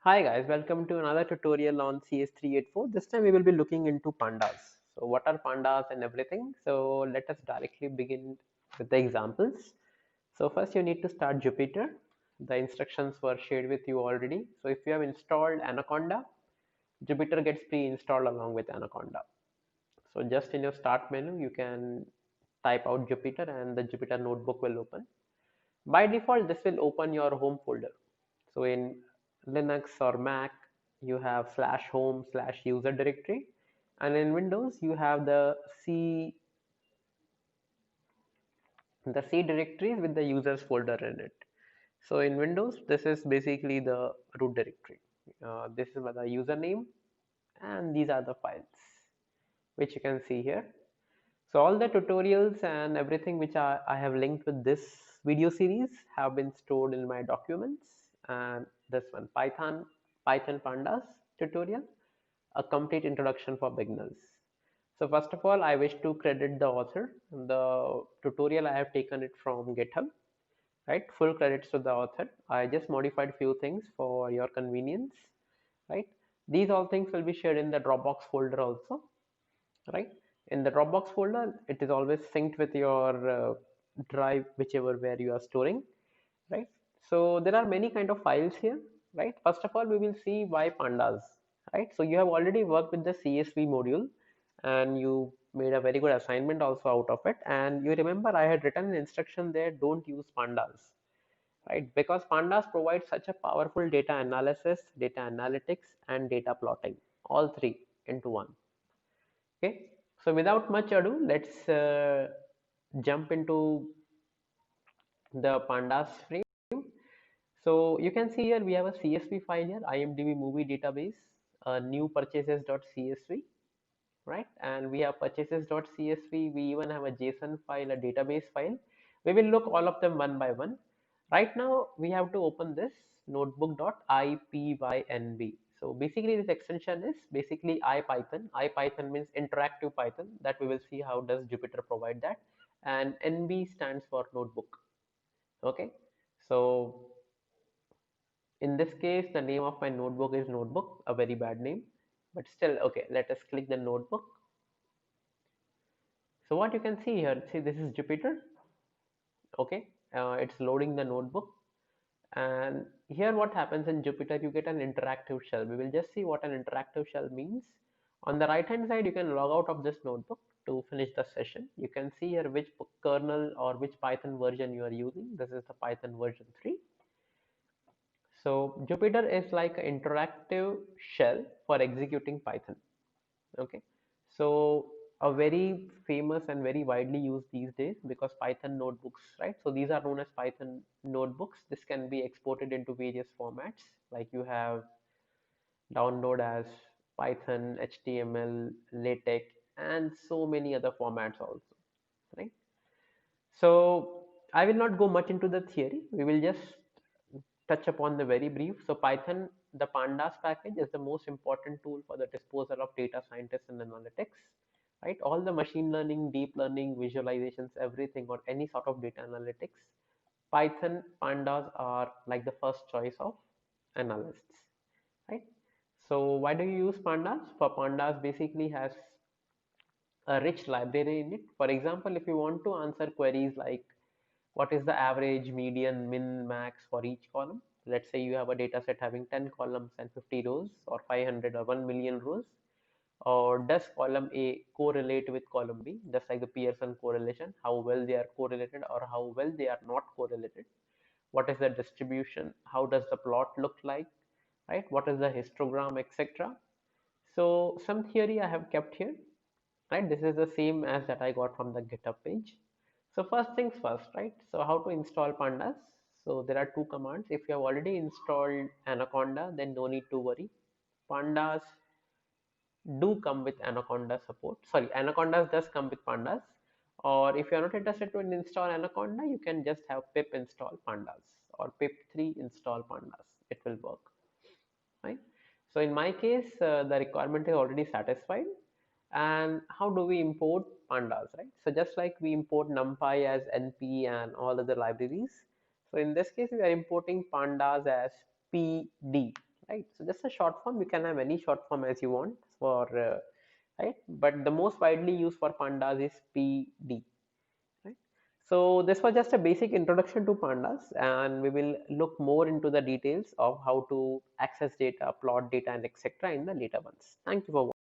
Hi guys, welcome to another tutorial on CS384. This time we will be looking into pandas. So what are pandas and everything? So let us directly begin with the examples. So first you need to start Jupyter. The instructions were shared with you already. So if you have installed Anaconda, Jupyter gets pre-installed along with Anaconda. So just in your start menu, you can type out Jupyter and the Jupyter notebook will open. By default, this will open your home folder. So in Linux or Mac, you have slash home slash user directory, and in Windows, you have the C directories with the users folder in it. So in Windows, this is basically the root directory. This is the username, and these are the files which you can see here. So all the tutorials and everything which I have linked with this video series have been stored in my documents, and this one Python pandas tutorial, a complete introduction for beginners. So first of all, I wish to credit the author. The tutorial I have taken it from GitHub, right? Full credits to the author. I just modified few things for your convenience, right? These all things will be shared in the Dropbox folder also, right? In the Dropbox folder, it is always synced with your drive, whichever where you are storing, right? So there are many kind of files here, right? First of all, we will see why pandas, right? So you have already worked with the CSV module and you made a very good assignment also out of it. And you remember I had written an instruction there, don't use pandas, right? Because pandas provide such a powerful data analysis, data analytics, and data plotting, all three into one. Okay, so without much ado, let's jump into the pandas frame. So you can see here we have a CSV file here, IMDb movie database, new purchases.csv, right? And we have purchases.csv. We even have a JSON file, a database file. We will look all of them one by one. Right now, we have to open this notebook.ipynb. So basically, this extension is basically IPython. IPython means interactive Python. That we will see how does Jupyter provide that. And NB stands for notebook. Okay. So in this case, the name of my notebook is notebook, a very bad name, but still okay. Let us click the notebook. So what you can see here, see this is Jupyter. Okay, it's loading the notebook, and here what happens in Jupyter, you get an interactive shell. We will just see what an interactive shell means. On the right hand side, you can log out of this notebook to finish the session. You can see here which kernel or which Python version you are using. This is the Python version 3. So Jupyter is like an interactive shell for executing Python. Okay, so a very famous and very widely used these days because Python notebooks, right? So these are known as Python notebooks. This can be exported into various formats, like you have download as Python, HTML, LaTeX, and so many other formats also, right? So I will not go much into the theory. We will just touch upon the very brief. So Python, the pandas package is the most important tool for the disposal of data scientists and analytics, right? All the machine learning, deep learning, visualizations, everything or any sort of data analytics, Python pandas are like the first choice of analysts, right? So why do you use pandas? For pandas basically has a rich library in it. For example, if you want to answer queries like what is the average, median, min, max for each column. Let's say you have a data set having 10 columns and 50 rows or 500 or 1 million rows. Or does column A correlate with column B, just like the Pearson correlation, how well they are correlated or how well they are not correlated. What is the distribution? How does the plot look like? Right? What is the histogram, etc. So some theory I have kept here, right? This is the same as that I got from the GitHub page. So first things first, right? So how to install pandas? So there are two commands. If you have already installed Anaconda, then no need to worry. Pandas do come with Anaconda support. Sorry, Anacondas does come with pandas. Or if you are not interested to install Anaconda, you can just have pip install pandas or pip3 install pandas. It will work, right? So in my case, the requirement is already satisfied. And how do we import pandas, right? So just like we import numpy as np and all other libraries, so in this case we are importing pandas as pd, right? So just a short form, you can have any short form as you want for right, but the most widely used for pandas is PD, right? So this was just a basic introduction to pandas, and we will look more into the details of how to access data, plot data, and etc. in the later ones. Thank you for watching.